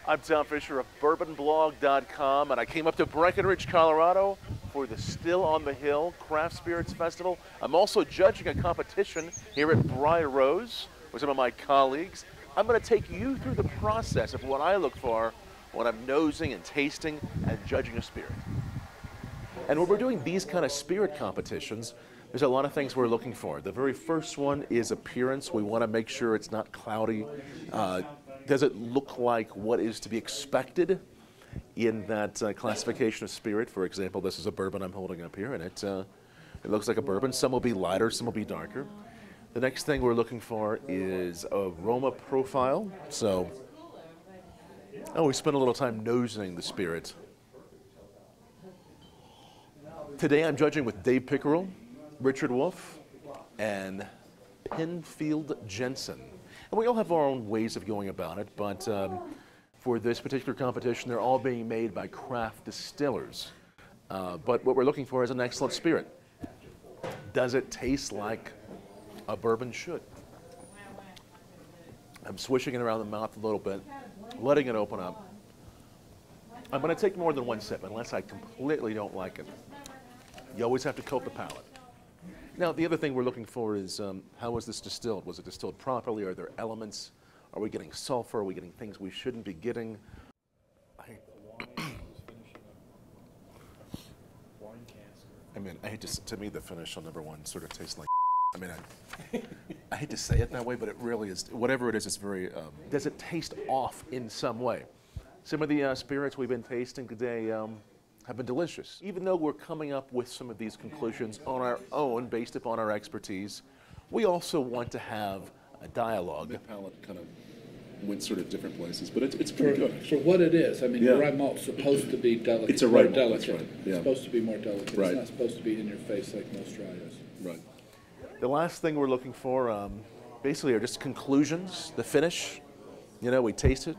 I'm Tom Fischer of bourbonblog.com, and I came up to Breckenridge, Colorado for the Still on the Hill Craft Spirits Festival. I'm also judging a competition here at Briar Rose with some of my colleagues. I'm going to take you through the process of what I look for when I'm nosing and tasting and judging a spirit. And when we're doing these kind of spirit competitions, there's a lot of things we're looking for. The very first one is appearance. We want to make sure it's not cloudy. Does it look like what is to be expected in that classification of spirit? For example, this is a bourbon I'm holding up here, and it looks like a bourbon. Some will be lighter, some will be darker. The next thing we're looking for is aroma profile. So, we spent a little time nosing the spirit. Today I'm judging with Dave Pickerell, Richard Wolf, and Penfield Jensen. And we all have our own ways of going about it, but for this particular competition, they're all being made by craft distillers. But what we're looking for is an excellent spirit. Does it taste like a bourbon should? I'm swishing it around the mouth a little bit, letting it open up. I'm going to take more than one sip unless I completely don't like it. You always have to coat the palate. Now, the other thing we're looking for is how was this distilled? Was it distilled properly? Are there elements? Are we getting sulfur? Are we getting things we shouldn't be getting? I mean, to me, the finish on number one sort of tastes like, I mean, I hate to say it that way, but it really is, whatever it is, it's very, does it taste off in some way? Some of the spirits we've been tasting today have been delicious. Even though we're coming up with some of these conclusions on our own, based upon our expertise, we also want to have a dialogue. The palate kind of went sort of different places, but it's pretty good. For what it is, I mean, yeah. Rye malt's supposed to be delicate. It's a rye malt, delicate. That's right. Yeah. It's supposed to be more delicate. Right. It's not supposed to be in your face like most rye is. Right. The last thing we're looking for, basically, are just conclusions. The finish. You know, we taste it.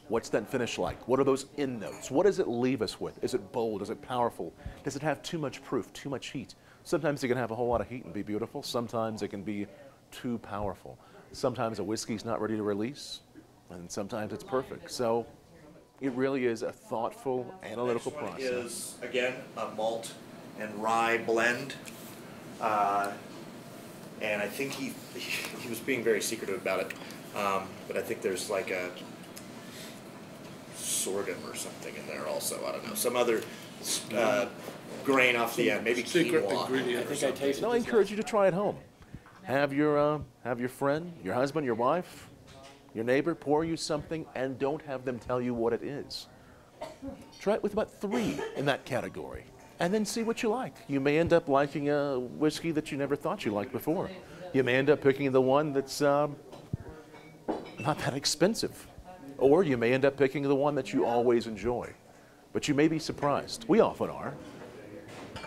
What's that finish like? What are those end notes? What does it leave us with? Is it bold? Is it powerful? Does it have too much proof, too much heat? Sometimes it can have a whole lot of heat and be beautiful. Sometimes it can be too powerful. Sometimes a whiskey's not ready to release, and sometimes it's perfect. So it really is a thoughtful, analytical process. This one is, again, a malt and rye blend. And I think he was being very secretive about it. But I think there's like a sorghum or something in there also. I don't know, some other grain off the end, maybe secret quinoa. ingredient. I think I tasted. No, I encourage you to try it home. Have your friend, your husband, your wife, your neighbor pour you something, and don't have them tell you what it is. Try it with about 3 in that category, and then see what you like. You may end up liking a whiskey that you never thought you liked before. You may end up picking the one that's not that expensive. Or you may end up picking the one that you always enjoy. But you may be surprised. We often are.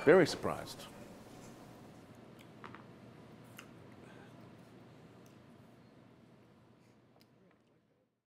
Very surprised.